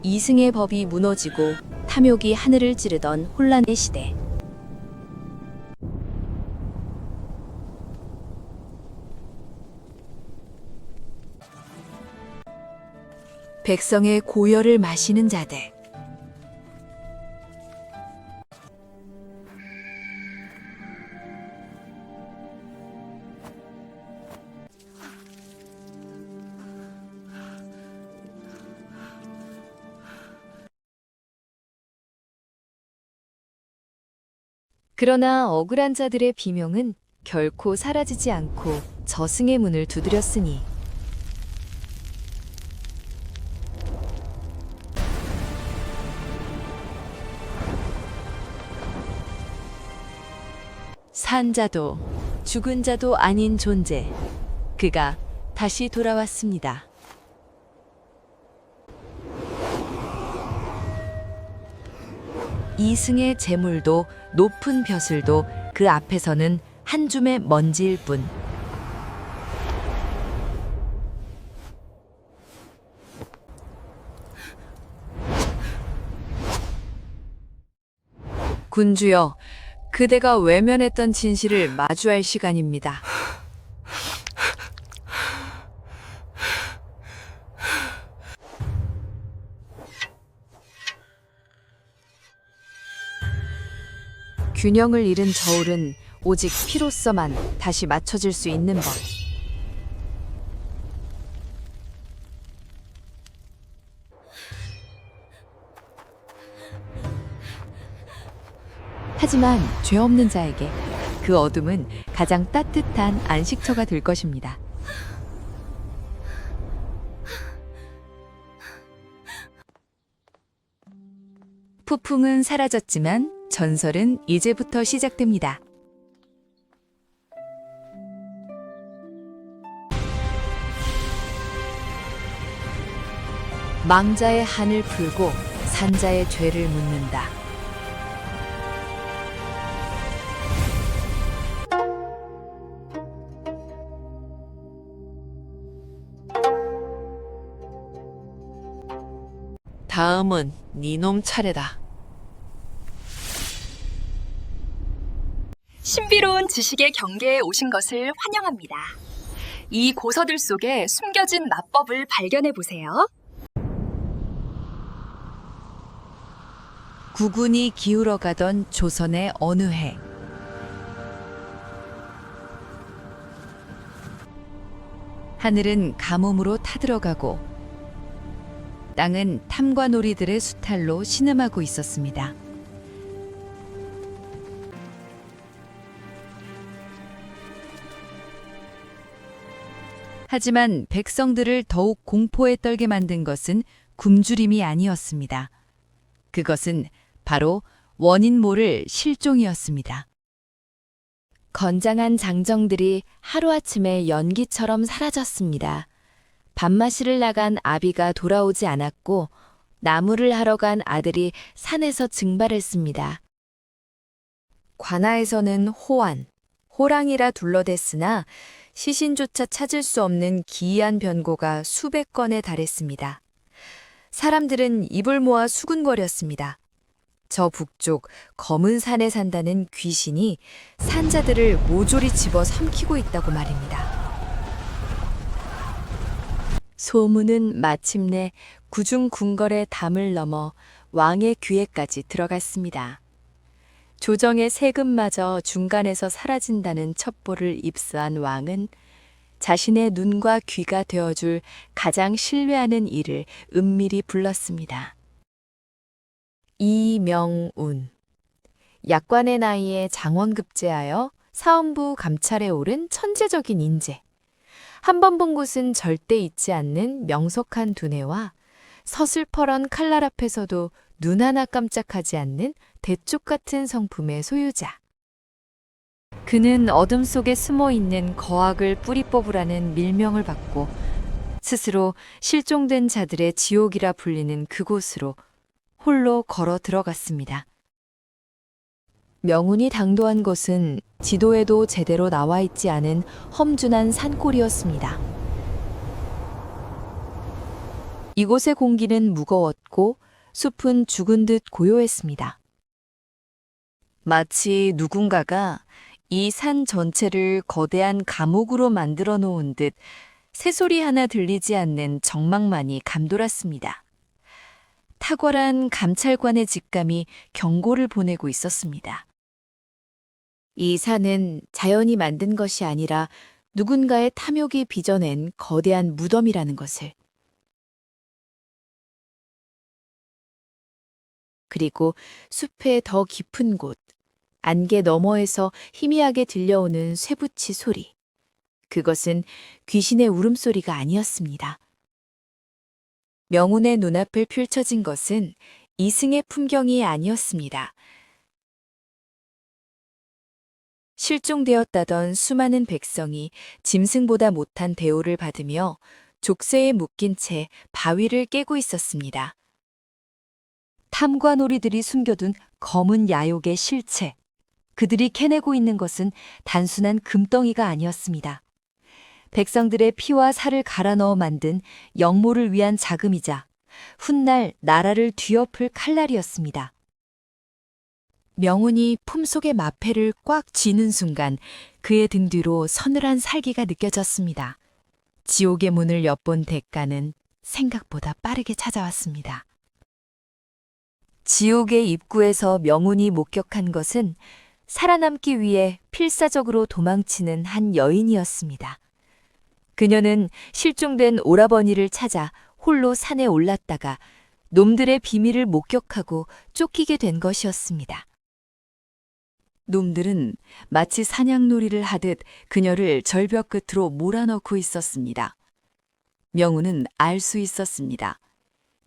이승의 법이 무너지고 탐욕이 하늘을 찌르던 혼란의 시대. 백성의 고열을 마시는 자들. 그러나 억울한 자들의 비명은 결코 사라지지 않고 저승의 문을 두드렸으니 산 자도 죽은 자도 아닌 존재, 그가 다시 돌아왔습니다. 이승의 재물도 높은 벼슬도 그 앞에서는 한 줌의 먼지일 뿐. 군주여, 그대가 외면했던 진실을 마주할 시간입니다. 균형을 잃은 저울은 오직 피로써만 다시 맞춰질 수 있는 법. 하지만 죄 없는 자에게 그 어둠은 가장 따뜻한 안식처가 될 것입니다. 폭풍은 사라졌지만 전설은 이제부터 시작됩니다. 망자의 한을 풀고 산자의 죄를 묻는다. 다음은 니놈 차례다. 신비로운 지식의 경계에 오신 것을 환영합니다. 이 고서들 속에 숨겨진 마법을 발견해 보세요. 구군이 기울어가던 조선의 어느 해, 하늘은 가뭄으로 타들어가고 땅은 탐관오리들의 수탈로 신음하고 있었습니다. 하지만 백성들을 더욱 공포에 떨게 만든 것은 굶주림이 아니었습니다. 그것은 바로 원인 모를 실종이었습니다. 건장한 장정들이 하루아침에 연기처럼 사라졌습니다. 밤마시를 나간 아비가 돌아오지 않았고 나무를 하러 간 아들이 산에서 증발했습니다. 관아에서는 호안, 호랑이라 둘러댔으나 시신조차 찾을 수 없는 기이한 변고가 수백 건에 달했습니다. 사람들은 입을 모아 수군거렸습니다. 저 북쪽 검은 산에 산다는 귀신이 산자들을 모조리 집어 삼키고 있다고 말입니다. 소문은 마침내 구중궁궐의 담을 넘어 왕의 귀에까지 들어갔습니다. 조정의 세금마저 중간에서 사라진다는 첩보를 입수한 왕은 자신의 눈과 귀가 되어줄 가장 신뢰하는 이를 은밀히 불렀습니다. 이명운. 약관의 나이에 장원급제하여 사헌부 감찰에 오른 천재적인 인재. 한 번 본 곳은 절대 잊지 않는 명석한 두뇌와 서슬퍼런 칼날 앞에서도 눈 하나 깜짝하지 않는 대쪽 같은 성품의 소유자. 그는 어둠 속에 숨어있는 거악을 뿌리 뽑으라는 밀명을 받고 스스로 실종된 자들의 지옥이라 불리는 그곳으로 홀로 걸어 들어갔습니다. 명운이 당도한 곳은 지도에도 제대로 나와 있지 않은 험준한 산골이었습니다. 이곳의 공기는 무거웠고 숲은 죽은 듯 고요했습니다. 마치 누군가가 이 산 전체를 거대한 감옥으로 만들어 놓은 듯 새소리 하나 들리지 않는 정막만이 감돌았습니다. 탁월한 감찰관의 직감이 경고를 보내고 있었습니다. 이 산은 자연이 만든 것이 아니라 누군가의 탐욕이 빚어낸 거대한 무덤이라는 것을. 그리고 숲의 더 깊은 곳, 안개 너머에서 희미하게 들려오는 쇠붙이 소리. 그것은 귀신의 울음소리가 아니었습니다. 명운의 눈앞을 펼쳐진 것은 이승의 풍경이 아니었습니다. 실종되었다던 수많은 백성이 짐승보다 못한 대우를 받으며 족쇄에 묶인 채 바위를 깨고 있었습니다. 탐관오리들이 숨겨둔 검은 야욕의 실체. 그들이 캐내고 있는 것은 단순한 금덩이가 아니었습니다. 백성들의 피와 살을 갈아 넣어 만든 영모를 위한 자금이자 훗날 나라를 뒤엎을 칼날이었습니다. 명운이 품속의 마패를 꽉 쥐는 순간 그의 등 뒤로 서늘한 살기가 느껴졌습니다. 지옥의 문을 엿본 대가는 생각보다 빠르게 찾아왔습니다. 지옥의 입구에서 명운이 목격한 것은 살아남기 위해 필사적으로 도망치는 한 여인이었습니다. 그녀는 실종된 오라버니를 찾아 홀로 산에 올랐다가 놈들의 비밀을 목격하고 쫓기게 된 것이었습니다. 놈들은 마치 사냥놀이를 하듯 그녀를 절벽 끝으로 몰아넣고 있었습니다. 명운은 알 수 있었습니다.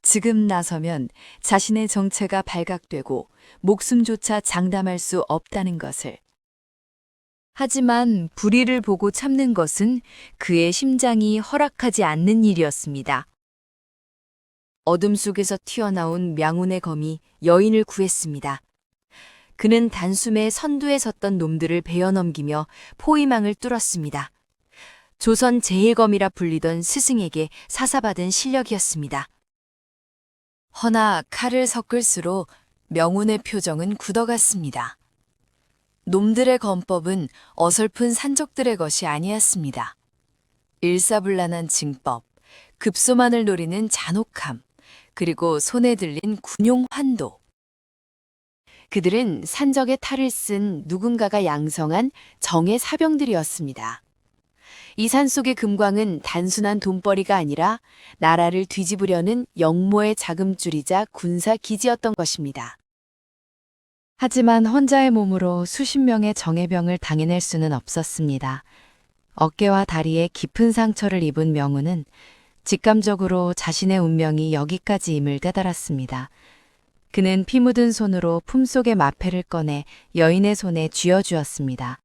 지금 나서면 자신의 정체가 발각되고 목숨조차 장담할 수 없다는 것을. 하지만 불의를 보고 참는 것은 그의 심장이 허락하지 않는 일이었습니다. 어둠 속에서 튀어나온 명운의 검이 여인을 구했습니다. 그는 단숨에 선두에 섰던 놈들을 베어넘기며 포위망을 뚫었습니다. 조선 제일검이라 불리던 스승에게 사사받은 실력이었습니다. 허나 칼을 섞을수록 명운의 표정은 굳어갔습니다. 놈들의 검법은 어설픈 산적들의 것이 아니었습니다. 일사불란한 징법, 급소만을 노리는 잔혹함, 그리고 손에 들린 군용 환도. 그들은 산적의 탈을 쓴 누군가가 양성한 정의 사병들이었습니다. 이 산속의 금광은 단순한 돈벌이가 아니라 나라를 뒤집으려는 영모의 자금줄이자 군사 기지였던 것입니다. 하지만 혼자의 몸으로 수십 명의 정예병을 당해낼 수는 없었습니다. 어깨와 다리에 깊은 상처를 입은 명운은 직감적으로 자신의 운명이 여기까지임을 깨달았습니다. 그는 피 묻은 손으로 품속의 마패를 꺼내 여인의 손에 쥐어주었습니다.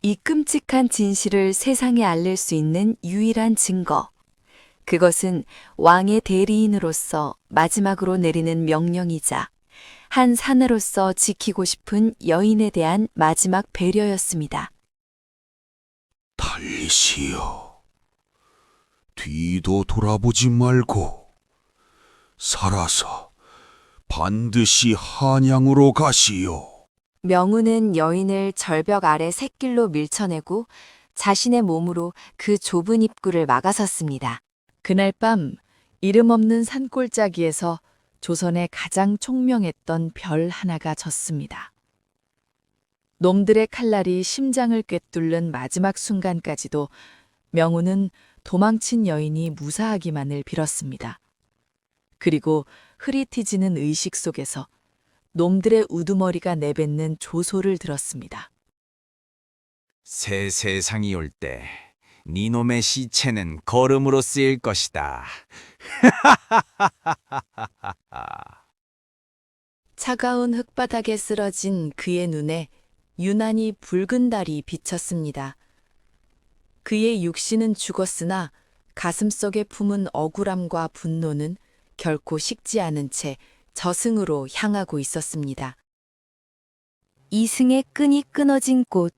이 끔찍한 진실을 세상에 알릴 수 있는 유일한 증거. 그것은 왕의 대리인으로서 마지막으로 내리는 명령이자 한 사내로서 지키고 싶은 여인에 대한 마지막 배려였습니다. 달리시오. 뒤도 돌아보지 말고 살아서 반드시 한양으로 가시오. 명운은 여인을 절벽 아래 샛길로 밀쳐내고 자신의 몸으로 그 좁은 입구를 막아섰습니다. 그날 밤 이름 없는 산골짜기에서 조선의 가장 총명했던 별 하나가 졌습니다. 놈들의 칼날이 심장을 꿰뚫는 마지막 순간까지도 명운은 도망친 여인이 무사하기만을 빌었습니다. 그리고 흐릿해지는 의식 속에서 놈들의 우두머리가 내뱉는 조소를 들었습니다. 새 세상이 올 때 니놈의 시체는 거름으로 쓰일 것이다. 차가운 흙바닥에 쓰러진 그의 눈에 유난히 붉은 달이 비쳤습니다. 그의 육신은 죽었으나 가슴속에 품은 억울함과 분노는 결코 식지 않은 채 저승으로 향하고 있었습니다. 이승의 끈이 끊어진 곳,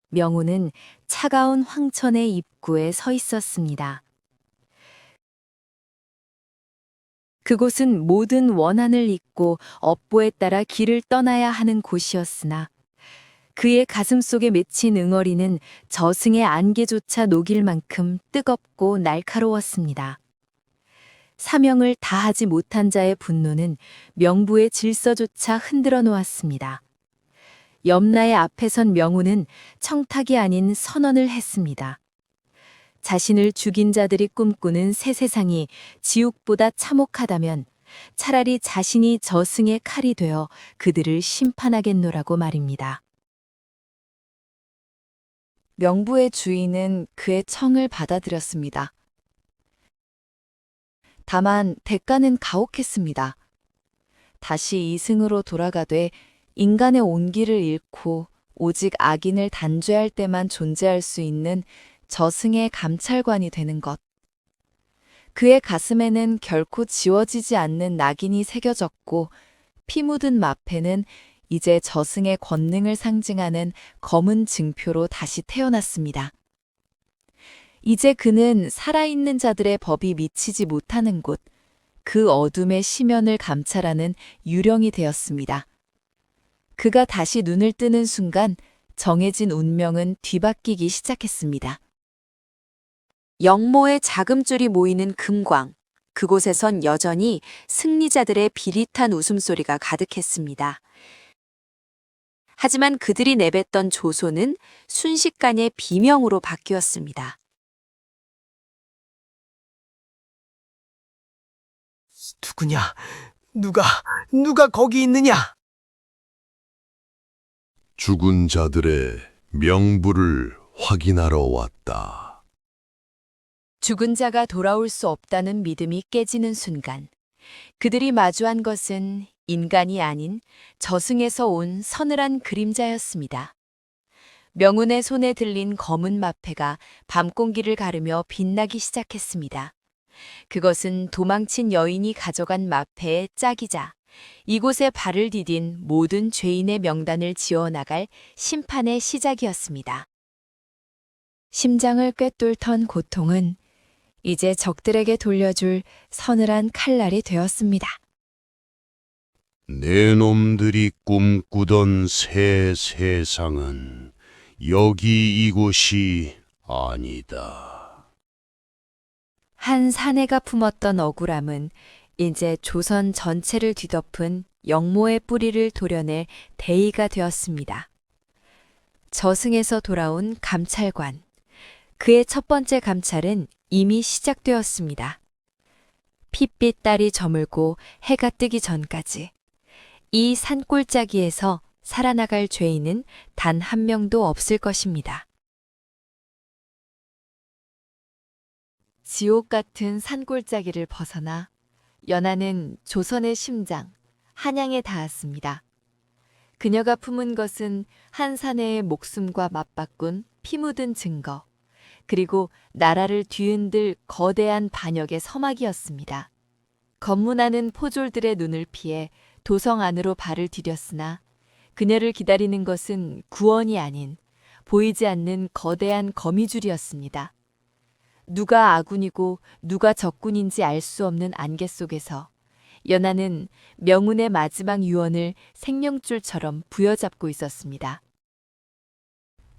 명운은 차가운 황천의 입구에 서 있었습니다. 그곳은 모든 원한을 잊고 업보에 따라 길을 떠나야 하는 곳이었으나 그의 가슴 속에 맺힌 응어리는 저승의 안개조차 녹일 만큼 뜨겁고 날카로웠습니다. 사명을 다하지 못한 자의 분노는 명부의 질서조차 흔들어 놓았습니다. 염라의 앞에 선 명우는 청탁이 아닌 선언을 했습니다. 자신을 죽인 자들이 꿈꾸는 새 세상이 지옥보다 참혹하다면 차라리 자신이 저승의 칼이 되어 그들을 심판하겠노라고 말입니다. 명부의 주인은 그의 청을 받아들였습니다. 다만 대가는 가혹했습니다. 다시 이승으로 돌아가되 인간의 온기를 잃고 오직 악인을 단죄할 때만 존재할 수 있는 저승의 감찰관이 되는 것. 그의 가슴에는 결코 지워지지 않는 낙인이 새겨졌고 피 묻은 마패는 이제 저승의 권능을 상징하는 검은 증표로 다시 태어났습니다. 이제 그는 살아있는 자들의 법이 미치지 못하는 곳, 그 어둠의 시면을 감찰하는 유령이 되었습니다. 그가 다시 눈을 뜨는 순간 정해진 운명은 뒤바뀌기 시작했습니다. 영모의 자금줄이 모이는 금광, 그곳에선 여전히 승리자들의 비릿한 웃음소리가 가득했습니다. 하지만 그들이 내뱉던 조소는 순식간에 비명으로 바뀌었습니다. 누구냐? 누가 거기 있느냐? 죽은 자들의 명부를 확인하러 왔다. 죽은 자가 돌아올 수 없다는 믿음이 깨지는 순간, 그들이 마주한 것은 인간이 아닌 저승에서 온 서늘한 그림자였습니다. 명운의 손에 들린 검은 마패가 밤공기를 가르며 빛나기 시작했습니다. 그것은 도망친 여인이 가져간 마패의 짝이자 이곳에 발을 디딘 모든 죄인의 명단을 지어나갈 심판의 시작이었습니다. 심장을 꿰뚫던 고통은 이제 적들에게 돌려줄 서늘한 칼날이 되었습니다. 내 놈들이 꿈꾸던 새 세상은 여기 이곳이 아니다. 한 사내가 품었던 억울함은 이제 조선 전체를 뒤덮은 영모의 뿌리를 도려낼 대의가 되었습니다. 저승에서 돌아온 감찰관. 그의 첫 번째 감찰은 이미 시작되었습니다. 핏빛 달이 저물고 해가 뜨기 전까지 이 산골짜기에서 살아나갈 죄인은 단 한 명도 없을 것입니다. 지옥 같은 산골짜기를 벗어나 연하는 조선의 심장, 한양에 닿았습니다. 그녀가 품은 것은 한 사내의 목숨과 맞바꾼 피 묻은 증거, 그리고 나라를 뒤흔들 거대한 반역의 서막이었습니다. 검문하는 포졸들의 눈을 피해 도성 안으로 발을 디뎠으나 그녀를 기다리는 것은 구원이 아닌 보이지 않는 거대한 거미줄이었습니다. 누가 아군이고 누가 적군인지 알 수 없는 안개 속에서 연하는 명운의 마지막 유언을 생명줄처럼 부여잡고 있었습니다.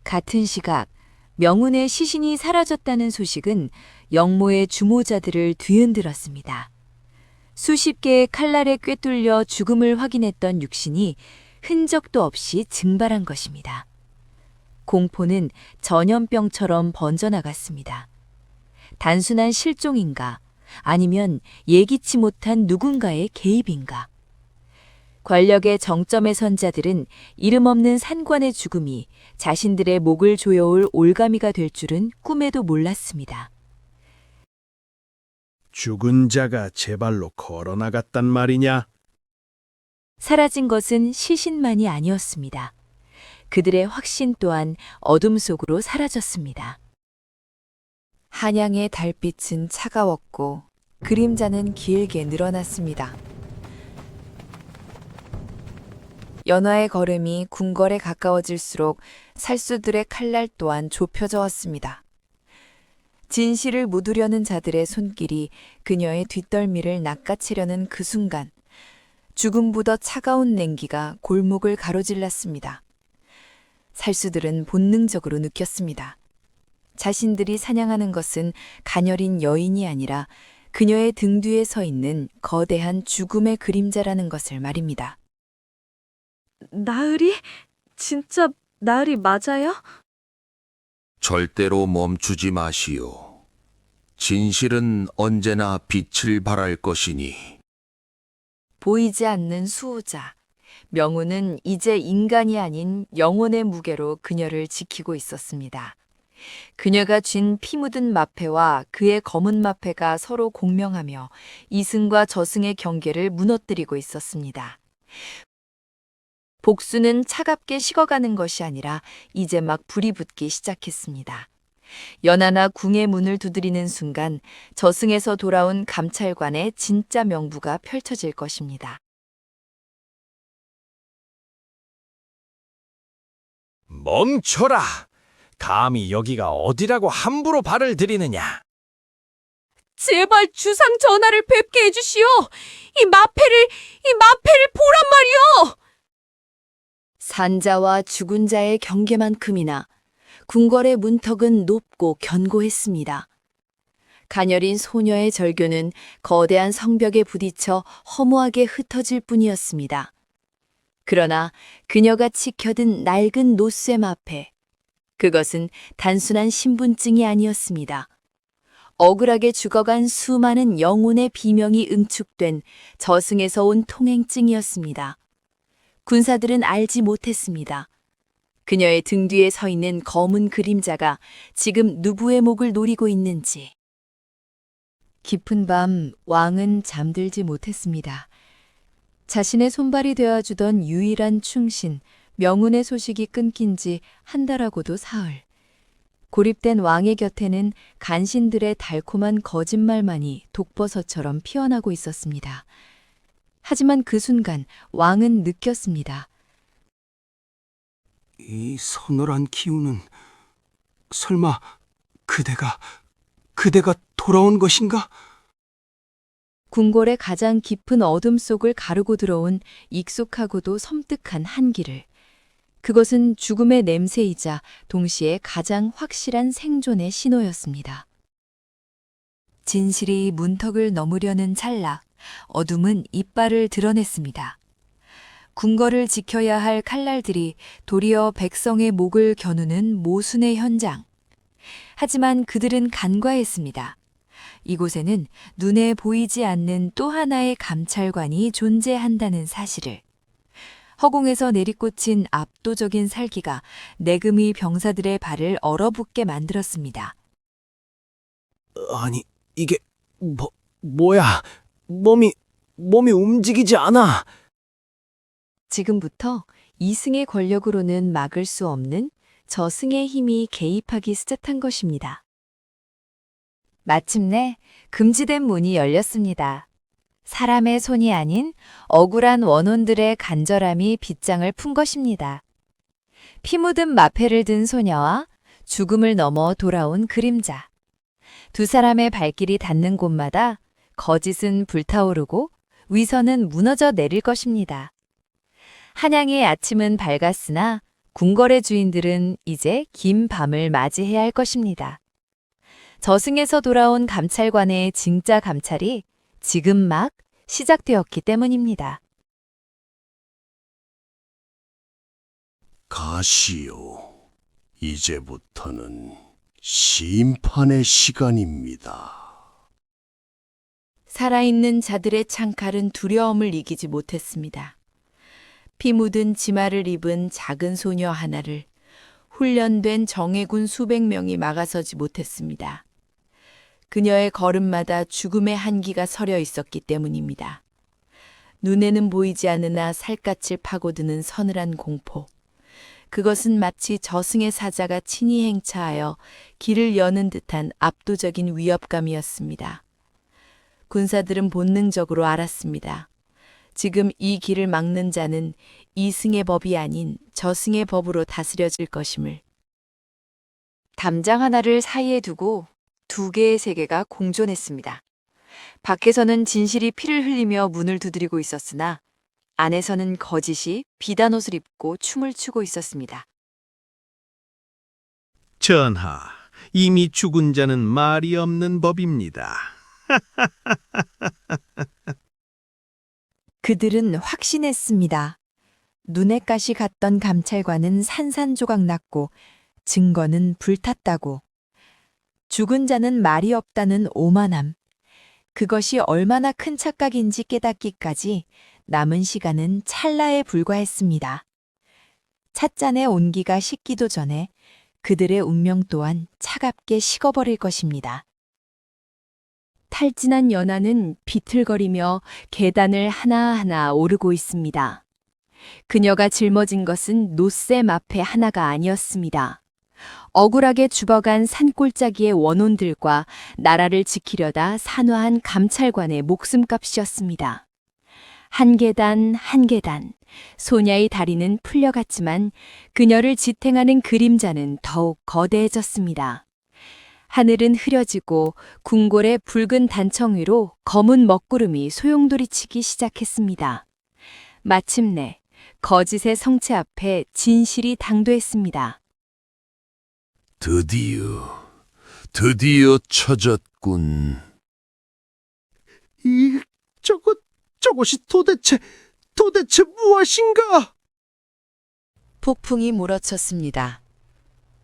같은 시각 명운의 시신이 사라졌다는 소식은 영모의 주모자들을 뒤흔들었습니다. 수십 개의 칼날에 꿰뚫려 죽음을 확인했던 육신이 흔적도 없이 증발한 것입니다. 공포는 전염병처럼 번져나갔습니다. 단순한 실종인가 아니면 예기치 못한 누군가의 개입인가. 권력의 정점에 선 자들은 이름 없는 산관의 죽음이 자신들의 목을 조여올 올가미가 될 줄은 꿈에도 몰랐습니다. 죽은 자가 제 발로 걸어 나갔단 말이냐? 사라진 것은 시신만이 아니었습니다. 그들의 확신 또한 어둠 속으로 사라졌습니다. 한양의 달빛은 차가웠고 그림자는 길게 늘어났습니다. 연화의 걸음이 궁궐에 가까워질수록 살수들의 칼날 또한 좁혀져 왔습니다. 진실을 묻으려는 자들의 손길이 그녀의 뒷덜미를 낚아채려는 그 순간 죽음보다 차가운 냉기가 골목을 가로질렀습니다. 살수들은 본능적으로 느꼈습니다. 자신들이 사냥하는 것은 가녀린 여인이 아니라 그녀의 등 뒤에 서 있는 거대한 죽음의 그림자라는 것을 말입니다. 나으리? 진짜 나으리 맞아요? 절대로 멈추지 마시오. 진실은 언제나 빛을 발할 것이니. 보이지 않는 수호자. 명우는 이제 인간이 아닌 영혼의 무게로 그녀를 지키고 있었습니다. 그녀가 쥔 피 묻은 마패와 그의 검은 마패가 서로 공명하며 이승과 저승의 경계를 무너뜨리고 있었습니다. 복수는 차갑게 식어가는 것이 아니라 이제 막 불이 붙기 시작했습니다. 연하나 궁의 문을 두드리는 순간 저승에서 돌아온 감찰관의 진짜 명부가 펼쳐질 것입니다. 멈춰라! 감히 여기가 어디라고 함부로 발을 들이느냐? 제발 주상 전하를 뵙게 해주시오. 이 마패를 보란 말이오. 산자와 죽은 자의 경계만큼이나 궁궐의 문턱은 높고 견고했습니다. 가녀린 소녀의 절규는 거대한 성벽에 부딪혀 허무하게 흩어질 뿐이었습니다. 그러나 그녀가 지켜든 낡은 노쇠 마패, 그것은 단순한 신분증이 아니었습니다. 억울하게 죽어간 수많은 영혼의 비명이 응축된 저승에서 온 통행증이었습니다. 군사들은 알지 못했습니다. 그녀의 등 뒤에 서 있는 검은 그림자가 지금 누구의 목을 노리고 있는지. 깊은 밤 왕은 잠들지 못했습니다. 자신의 손발이 되어주던 유일한 충신, 명운의 소식이 끊긴 지 한 달하고도 사흘. 고립된 왕의 곁에는 간신들의 달콤한 거짓말만이 독버섯처럼 피어나고 있었습니다. 하지만 그 순간 왕은 느꼈습니다. 이 서늘한 기운은 설마 그대가 돌아온 것인가? 궁궐의 가장 깊은 어둠 속을 가르고 들어온 익숙하고도 섬뜩한 한기를. 그것은 죽음의 냄새이자 동시에 가장 확실한 생존의 신호였습니다. 진실이 문턱을 넘으려는 찰나 어둠은 이빨을 드러냈습니다. 궁궐을 지켜야 할 칼날들이 도리어 백성의 목을 겨누는 모순의 현장. 하지만 그들은 간과했습니다. 이곳에는 눈에 보이지 않는 또 하나의 감찰관이 존재한다는 사실을. 허공에서 내리꽂힌 압도적인 살기가 내금의 병사들의 발을 얼어붙게 만들었습니다. 아니, 이게 뭐야? 몸이 움직이지 않아. 지금부터 이승의 권력으로는 막을 수 없는 저승의 힘이 개입하기 시작한 것입니다. 마침내 금지된 문이 열렸습니다. 사람의 손이 아닌 억울한 원혼들의 간절함이 빗장을 푼 것입니다. 피 묻은 마패를 든 소녀와 죽음을 넘어 돌아온 그림자. 두 사람의 발길이 닿는 곳마다 거짓은 불타오르고 위선은 무너져 내릴 것입니다. 한양의 아침은 밝았으나 궁궐의 주인들은 이제 긴 밤을 맞이해야 할 것입니다. 저승에서 돌아온 감찰관의 진짜 감찰이 지금 막 시작되었기 때문입니다. 가시오. 이제부터는 심판의 시간입니다. 살아있는 자들의 창칼은 두려움을 이기지 못했습니다. 피 묻은 치마를 입은 작은 소녀 하나를 훈련된 정예군 수백 명이 막아서지 못했습니다. 그녀의 걸음마다 죽음의 한기가 서려 있었기 때문입니다. 눈에는 보이지 않으나 살갗을 파고드는 서늘한 공포. 그것은 마치 저승의 사자가 친히 행차하여 길을 여는 듯한 압도적인 위협감이었습니다. 군사들은 본능적으로 알았습니다. 지금 이 길을 막는 자는 이승의 법이 아닌 저승의 법으로 다스려질 것임을. 담장 하나를 사이에 두고 두 개의 세계가 공존했습니다. 밖에서는 진실이 피를 흘리며 문을 두드리고 있었으나 안에서는 거짓이 비단 옷을 입고 춤을 추고 있었습니다. 전하, 이미 죽은 자는 말이 없는 법입니다. 그들은 확신했습니다. 눈에 가시 갔던 감찰관은 산산조각 났고 증거는 불탔다고. 죽은 자는 말이 없다는 오만함. 그것이 얼마나 큰 착각인지 깨닫기까지 남은 시간은 찰나에 불과했습니다. 찻잔의 온기가 식기도 전에 그들의 운명 또한 차갑게 식어버릴 것입니다. 탈진한 연하는 비틀거리며 계단을 하나하나 오르고 있습니다. 그녀가 짊어진 것은 노쇠 마패 하나가 아니었습니다. 억울하게 죽어간 산골짜기의 원혼들과 나라를 지키려다 산화한 감찰관의 목숨값이었습니다. 한 계단 한 계단, 소냐의 다리는 풀려갔지만 그녀를 지탱하는 그림자는 더욱 거대해졌습니다. 하늘은 흐려지고 궁궐의 붉은 단청 위로 검은 먹구름이 소용돌이치기 시작했습니다. 마침내 거짓의 성체 앞에 진실이 당도했습니다. 드디어 찾았군. 저것이 도대체 무엇인가? 폭풍이 몰아쳤습니다.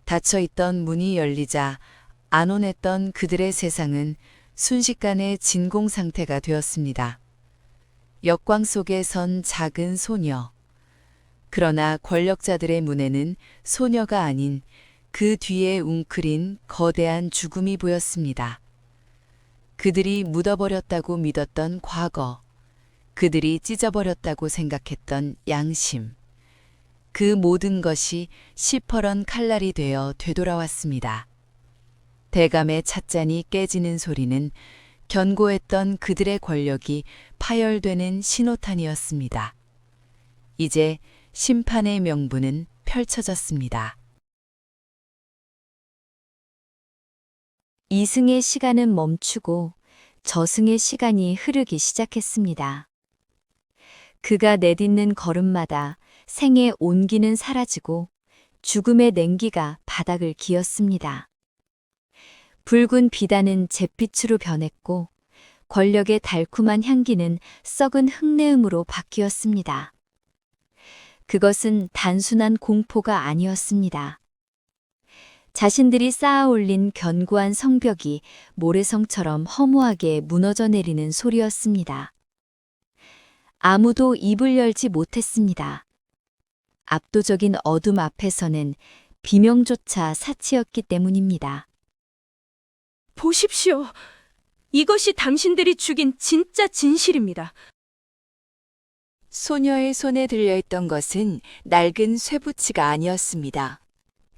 닫혀있던 문이 열리자 안온했던 그들의 세상은 순식간에 진공 상태가 되었습니다. 역광 속에 선 작은 소녀. 그러나 권력자들의 눈에는 소녀가 아닌 그 뒤에 웅크린 거대한 죽음이 보였습니다. 그들이 묻어버렸다고 믿었던 과거, 그들이 찢어버렸다고 생각했던 양심, 그 모든 것이 시퍼런 칼날이 되어 되돌아왔습니다. 대감의 찻잔이 깨지는 소리는 견고했던 그들의 권력이 파열되는 신호탄이었습니다. 이제 심판의 명분은 펼쳐졌습니다. 이승의 시간은 멈추고 저승의 시간이 흐르기 시작했습니다. 그가 내딛는 걸음마다 생의 온기는 사라지고 죽음의 냉기가 바닥을 기었습니다. 붉은 비단은 잿빛으로 변했고 권력의 달콤한 향기는 썩은 흙내음으로 바뀌었습니다. 그것은 단순한 공포가 아니었습니다. 자신들이 쌓아올린 견고한 성벽이 모래성처럼 허무하게 무너져 내리는 소리였습니다. 아무도 입을 열지 못했습니다. 압도적인 어둠 앞에서는 비명조차 사치였기 때문입니다. 보십시오. 이것이 당신들이 죽인 진짜 진실입니다. 소녀의 손에 들려있던 것은 낡은 쇠붙이가 아니었습니다.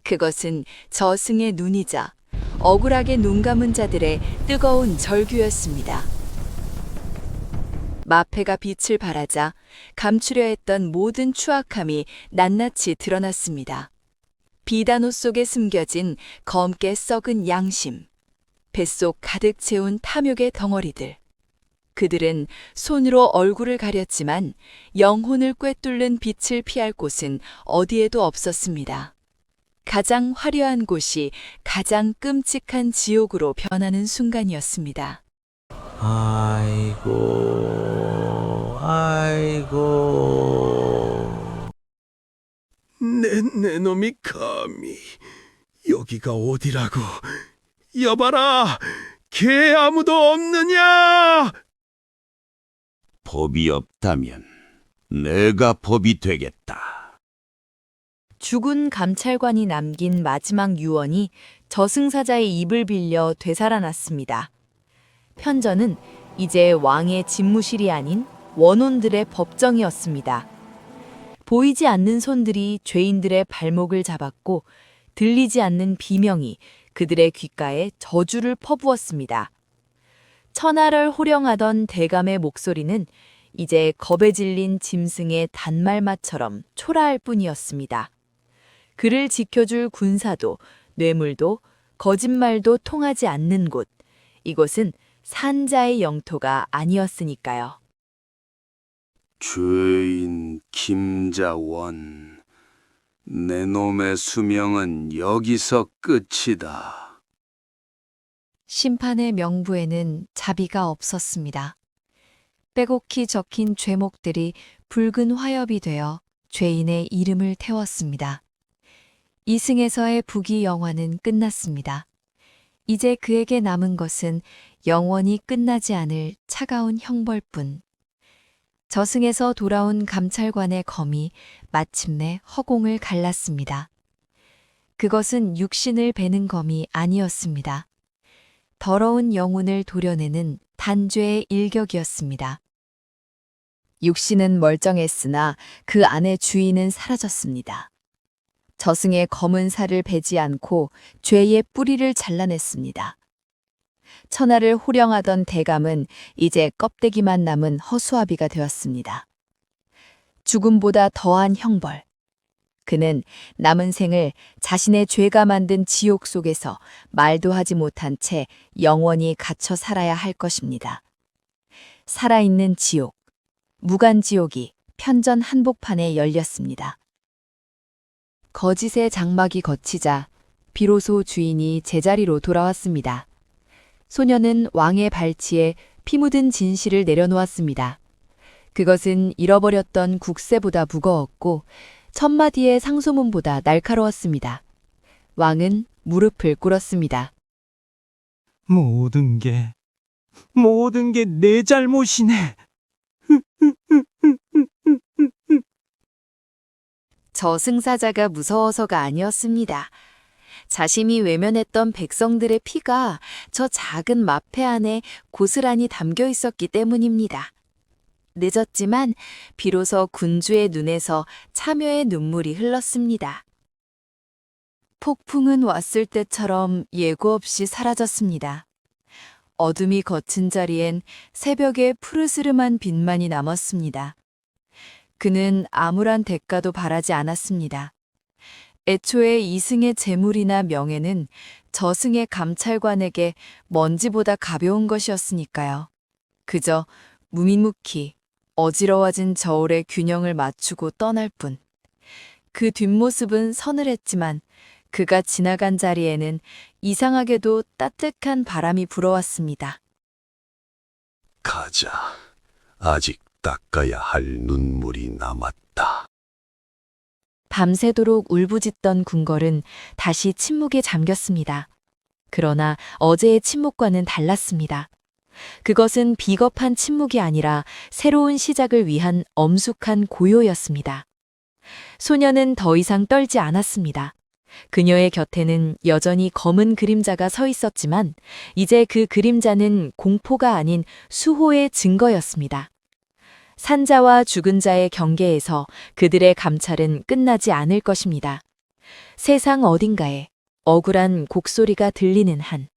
그것은 저승의 눈이자 억울하게 눈 감은 자들의 뜨거운 절규였습니다. 마패가 빛을 발하자 감추려 했던 모든 추악함이 낱낱이 드러났습니다. 비단옷 속에 숨겨진 검게 썩은 양심, 뱃속 가득 채운 탐욕의 덩어리들. 그들은 손으로 얼굴을 가렸지만 영혼을 꿰뚫는 빛을 피할 곳은 어디에도 없었습니다. 가장 화려한 곳이 가장 끔찍한 지옥으로 변하는 순간이었습니다. 아이고. 내 놈이 감히 여기가 어디라고? 여봐라, 개 아무도 없느냐? 법이 없다면 내가 법이 되겠다. 죽은 감찰관이 남긴 마지막 유언이 저승사자의 입을 빌려 되살아났습니다. 편전은 이제 왕의 집무실이 아닌 원혼들의 법정이었습니다. 보이지 않는 손들이 죄인들의 발목을 잡았고 들리지 않는 비명이 그들의 귓가에 저주를 퍼부었습니다. 천하를 호령하던 대감의 목소리는 이제 겁에 질린 짐승의 단말마처럼 초라할 뿐이었습니다. 그를 지켜줄 군사도 뇌물도 거짓말도 통하지 않는 곳. 이곳은 산자의 영토가 아니었으니까요. 죄인 김자원, 내 놈의 수명은 여기서 끝이다. 심판의 명부에는 자비가 없었습니다. 빼곡히 적힌 죄목들이 붉은 화엽이 되어 죄인의 이름을 태웠습니다. 이승에서의 부귀 영화는 끝났습니다. 이제 그에게 남은 것은 영원히 끝나지 않을 차가운 형벌뿐. 저승에서 돌아온 감찰관의 검이 마침내 허공을 갈랐습니다. 그것은 육신을 베는 검이 아니었습니다. 더러운 영혼을 도려내는 단죄의 일격이었습니다. 육신은 멀쩡했으나 그 안의 주인은 사라졌습니다. 저승의 검은 살을 베지 않고 죄의 뿌리를 잘라냈습니다. 천하를 호령하던 대감은 이제 껍데기만 남은 허수아비가 되었습니다. 죽음보다 더한 형벌. 그는 남은 생을 자신의 죄가 만든 지옥 속에서 말도 하지 못한 채 영원히 갇혀 살아야 할 것입니다. 살아있는 지옥, 무간지옥이 편전 한복판에 열렸습니다. 거짓의 장막이 걷히자 비로소 주인이 제자리로 돌아왔습니다. 소녀는 왕의 발치에 피 묻은 진실을 내려놓았습니다. 그것은 잃어버렸던 국세보다 무거웠고 천마디의 상소문보다 날카로웠습니다. 왕은 무릎을 꿇었습니다. 모든 게 내 잘못이네. 저승사자가 무서워서가 아니었습니다. 자신이 외면했던 백성들의 피가 저 작은 마패 안에 고스란히 담겨 있었기 때문입니다. 늦었지만 비로소 군주의 눈에서 참여의 눈물이 흘렀습니다. 폭풍은 왔을 때처럼 예고 없이 사라졌습니다. 어둠이 걷힌 자리엔 새벽의 푸르스름한 빛만이 남았습니다. 그는 아무런 대가도 바라지 않았습니다. 애초에 이승의 재물이나 명예는 저승의 감찰관에게 먼지보다 가벼운 것이었으니까요. 그저 무미묵히 어지러워진 저울의 균형을 맞추고 떠날 뿐. 그 뒷모습은 서늘했지만 그가 지나간 자리에는 이상하게도 따뜻한 바람이 불어왔습니다. 가자. 아직 닦아야 할 눈물이 남았다. 밤새도록 울부짖던 궁궐은 다시 침묵에 잠겼습니다. 그러나 어제의 침묵과는 달랐습니다. 그것은 비겁한 침묵이 아니라 새로운 시작을 위한 엄숙한 고요였습니다. 소녀는 더 이상 떨지 않았습니다. 그녀의 곁에는 여전히 검은 그림자가 서 있었지만 이제 그 그림자는 공포가 아닌 수호의 증거였습니다. 산자와 죽은 자의 경계에서 그들의 감찰은 끝나지 않을 것입니다. 세상 어딘가에 억울한 곡소리가 들리는 한